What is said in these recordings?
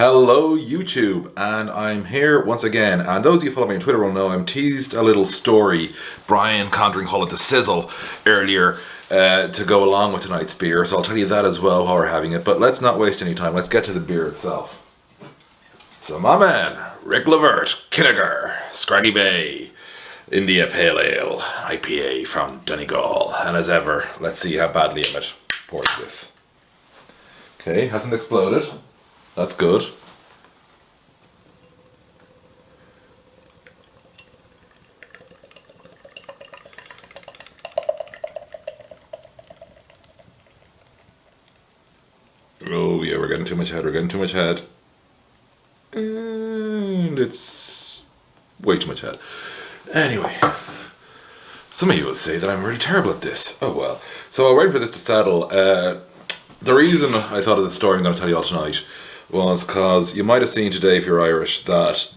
Hello YouTube, and I'm here once again, and those of you who follow me on Twitter will know I'm teased a little story, Brian Condring called it the sizzle, earlier to go along with tonight's beer, so I'll tell you that as well while we're having it, but let's not waste any time, let's get to the beer itself. So my man, Rick Levert, Kinnegar, Scraggy Bay, India Pale Ale, IPA from Donegal, and as ever, let's see how badly Emmett pours this. Okay, hasn't exploded. That's good. Oh yeah, we're getting too much head, And it's way too much head. Anyway, some of you will say that I'm really terrible at this. Oh well. So I'll wait for this to settle. The reason I thought of the story I'm going to tell you all tonight was because you might have seen today, if you're Irish, that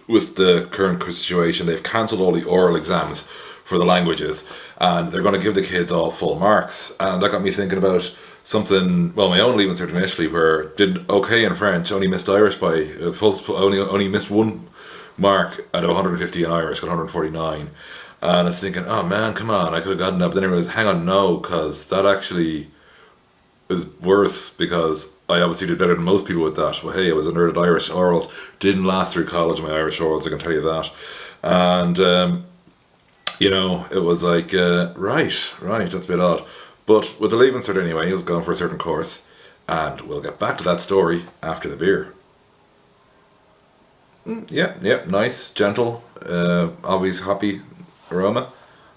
with the current situation they've cancelled all the oral exams for the languages and they're going to give the kids all full marks, and that got me thinking about something, well, my own Leaving Cert initially, where did okay in French, only missed Irish by only missed one mark at 150 in Irish, got 149, and I was thinking, oh man, come on, I could have gotten that, but then I realized, hang on, no, because that actually is worse, because I obviously did better than most people with that. Well, hey, I was a nerd at Irish orals. Didn't last through college, my Irish orals, I can tell you that. And, you know, it was like, right, that's a bit odd. But with the Leaving Cert anyway, he was going for a certain course. And we'll get back to that story after the beer. Yeah, nice, gentle, obvious hoppy aroma.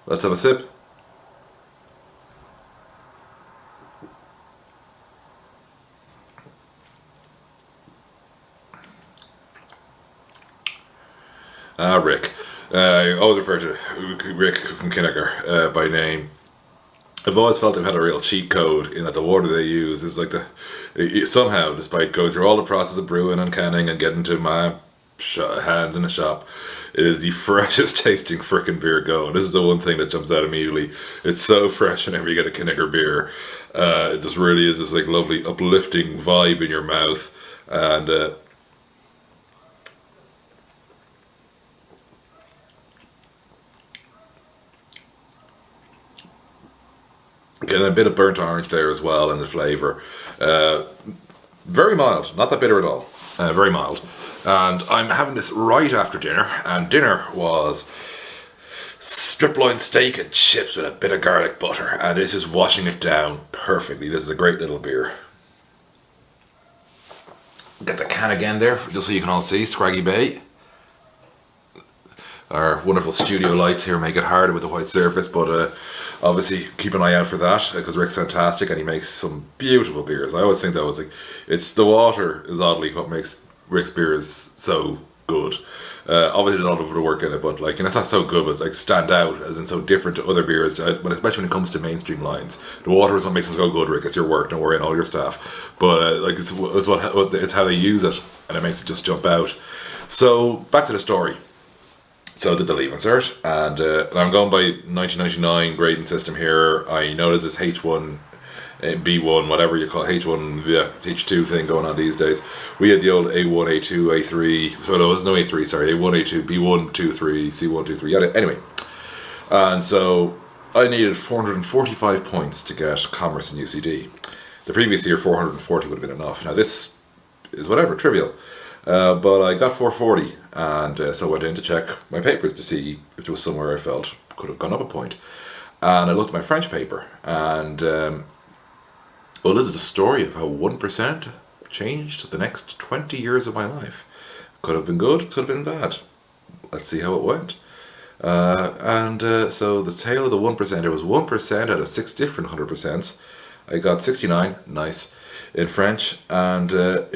Let's have a sip. Rick. I always refer to Rick from Kinnegar by name. I've always felt they've had a real cheat code in that the water they use is like somehow, despite going through all the process of brewing and canning and getting to my hands in a shop, it is the freshest tasting frickin' beer going. This is the one thing that jumps out immediately. It's so fresh whenever you get a Kinnegar beer. It just really is this like lovely uplifting vibe in your mouth, and getting a bit of burnt orange there as well in the flavour. Very mild, not that bitter at all. Very mild. And I'm having this right after dinner, and dinner was strip loin steak and chips with a bit of garlic butter, and this is washing it down perfectly. This is a great little beer. Get the can again there, just so you can all see, Scraggy Bay. Our wonderful studio lights here make it harder with the white surface, but obviously keep an eye out for that, because Rick's fantastic and he makes some beautiful beers. I always think that was like, it's the water is oddly what makes Rick's beers so good. Obviously there's a lot of the work in it, but like, and it's not so good, but like stand out as in so different to other beers, especially when it comes to mainstream lines. The water is what makes them so good, Rick. It's your work, don't worry, and all your staff. But like it's how they use it, and it makes it just jump out. So back to the story. So I did the Leaving Cert, and I'm going by 1999 grading system here. I know there's this H1, B1, whatever you call it, H1, yeah, H2 thing going on these days. We had the old A1, A2, A3, so there was no A3, sorry, A1, A2, B1, 2, 3, C1, 2, 3, anyway. And so I needed 445 points to get Commerce and UCD. The previous year 440 would have been enough. Now this is whatever, trivial. But I got 440, and so I went in to check my papers to see if there was somewhere I felt could have gone up a point. And I looked at my French paper, and well, this is the story of how 1% changed the next 20 years of my life. Could have been good, could have been bad. Let's see how it went. So the tale of the 1%, it was 1% out of 6 different 100%. I got 69, nice, in French, and it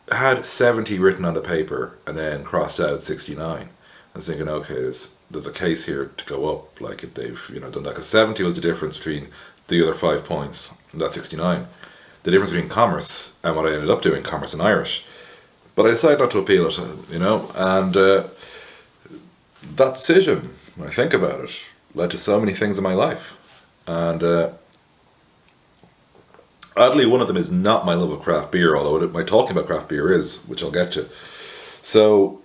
had 70 written on the paper and then crossed out 69. I was thinking, okay, there's a case here to go up, like if they've done that, because 70 was the difference between the other 5 points, and that's 69. The difference between Commerce and what I ended up doing, Commerce and Irish. But I decided not to appeal it, and that decision, when I think about it, led to so many things in my life. And Oddly, one of them is not my love of craft beer, although my talking about craft beer is, which I'll get to. So,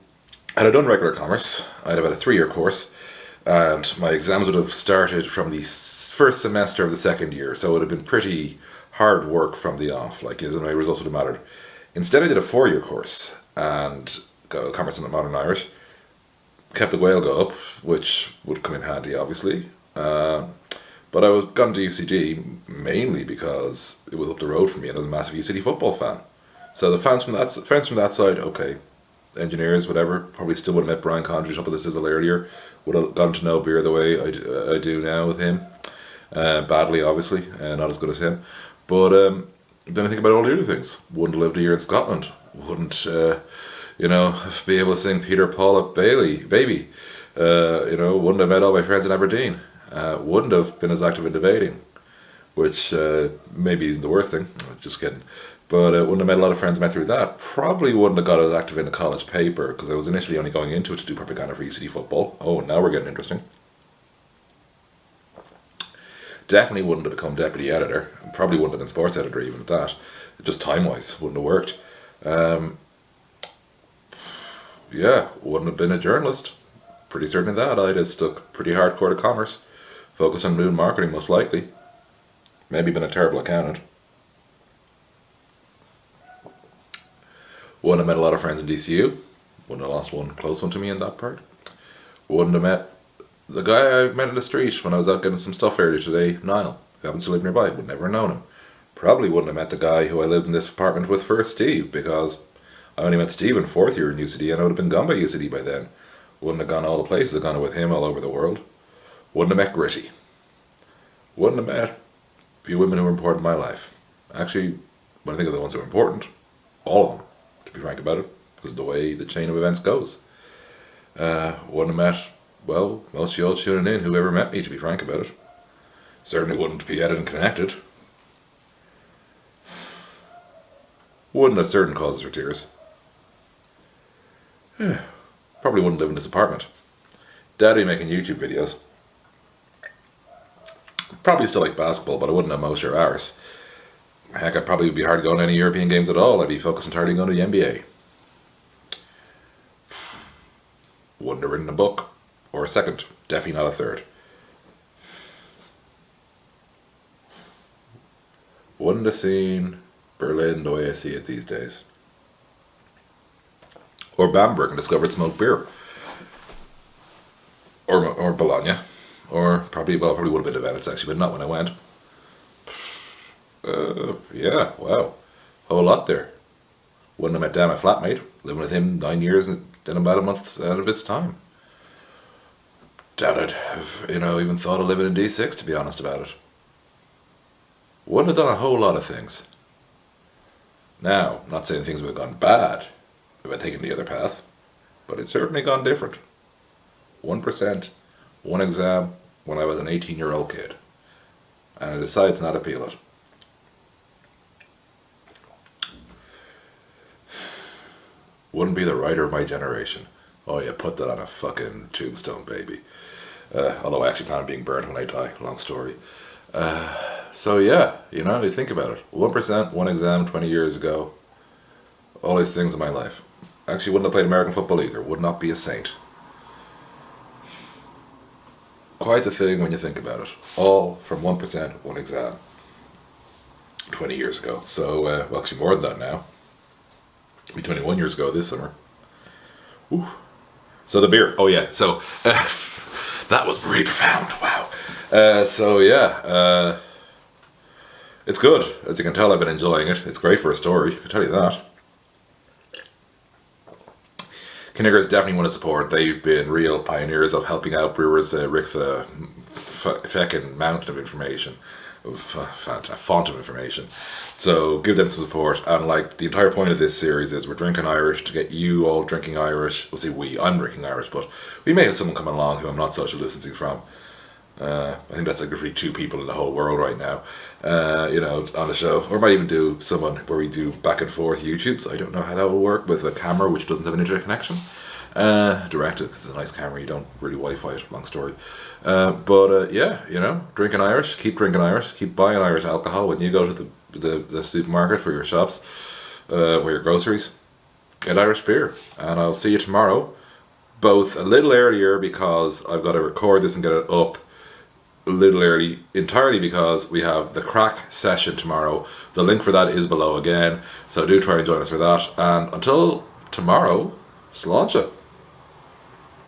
had I done regular commerce, I'd have had a 3-year course, and my exams would have started from the first semester of the second year, so it would have been pretty hard work from the off, like, as my results would have mattered. Instead, I did a 4-year course, and got commerce in modern Irish, kept the Gaeilge up, which would come in handy, obviously. But I was gone to UCD mainly because it was up the road from me, and I was a massive UCD football fan. So the fans from that side, okay, engineers, whatever, probably still would have met Brian Condry top of the sizzle earlier. Would have gotten to know beer the way I do now with him. Badly, obviously, not as good as him. But then I think about all the other things. Wouldn't have lived a year in Scotland. Wouldn't, be able to sing Peter, Paul at Baby. Wouldn't have met all my friends in Aberdeen. Wouldn't have been as active in debating, which maybe isn't the worst thing, just kidding. But wouldn't have met a lot of friends I met through that. Probably wouldn't have got as active in the college paper, because I was initially only going into it to do propaganda for UCD football. Oh, now we're getting interesting. Definitely wouldn't have become deputy editor. Probably wouldn't have been sports editor even at that. Just time-wise, wouldn't have worked. Wouldn't have been a journalist. Pretty certain of that. I'd have stuck pretty hardcore to commerce. Focused on doing marketing, most likely. Maybe been a terrible accountant. Wouldn't have met a lot of friends in DCU. Wouldn't have lost one close one to me in that part. Wouldn't have met the guy I met in the street when I was out getting some stuff earlier today, Niall, who happens to live nearby. Would never have known him. Probably wouldn't have met the guy who I lived in this apartment with first, Steve, because I only met Steve in 4th year in UCD and I would have been gone by UCD by then. Wouldn't have gone all the places I've gone with him all over the world. Wouldn't have met Gritty. Wouldn't have met a few women who were important in my life. Actually, when I think of the ones who are important, all of them, to be frank about it, because of the way the chain of events goes. Wouldn't have met, well, most of you all tuning in who ever met me, to be frank about it. Certainly wouldn't be edited and connected. Wouldn't have certain causes for tears. Probably wouldn't live in this apartment. Daddy making YouTube videos. Probably still like basketball, but I wouldn't have most your hours. Heck, I'd probably be hard going to any European games at all. I'd be focused entirely on the NBA. Wouldn't have written a book. Or a second. Definitely not a third. Wouldn't have seen Berlin the way I see it these days. Or Bamberg and discovered smoked beer. Or Bologna. Or probably would have been to Venice actually, but not when I went. Wow. Whole lot there. Wouldn't have met Dan, my flatmate. Living with him 9 years and in about a month out of its time. Doubt I'd have, even thought of living in D6, to be honest about it. Wouldn't have done a whole lot of things. Now, not saying things would have gone bad if I'd taken the other path, but it's certainly gone different. 1%, one exam when I was an 18-year-old kid. And I decided to not appeal it. Wouldn't be the writer of my generation. Oh yeah, put that on a fucking tombstone, baby. Although I actually plan on being burned when I die. Long story. So yeah, you think about it. 1%, one exam 20 years ago. All these things in my life. Actually wouldn't have played American football either. Would not be a saint. Quite the thing when you think about it. All from 1%, one exam. 20 years ago. So, well, actually more than that now. It'll be 21 years ago this summer. Ooh. So the beer. Oh yeah, so that was really profound. Wow. It's good. As you can tell, I've been enjoying it. It's great for a story, I can tell you that. Kinnegar is definitely one to support. They've been real pioneers of helping out brewers. Rick's a fucking mountain of information, a font of information. So give them some support. And like the entire point of this series is we're drinking Irish to get you all drinking Irish. We'll say I'm drinking Irish, but we may have someone coming along who I'm not social distancing from. I think that's like literally 2 people in the whole world right now, on the show. Or might even do someone where we do back and forth YouTubes. I don't know how that will work with a camera which doesn't have an internet connection. Directed, because it's a nice camera, you don't really Wi-Fi it, long story. Drinking Irish, keep drinking Irish, keep buying Irish alcohol when you go to the the supermarket, or your shops, or your groceries. Get Irish beer, and I'll see you tomorrow. Both a little earlier because I've got to record this and get it up a little early, entirely because we have the crack session tomorrow. The link for that is below again, so do try and join us for that. And until tomorrow, sláinte.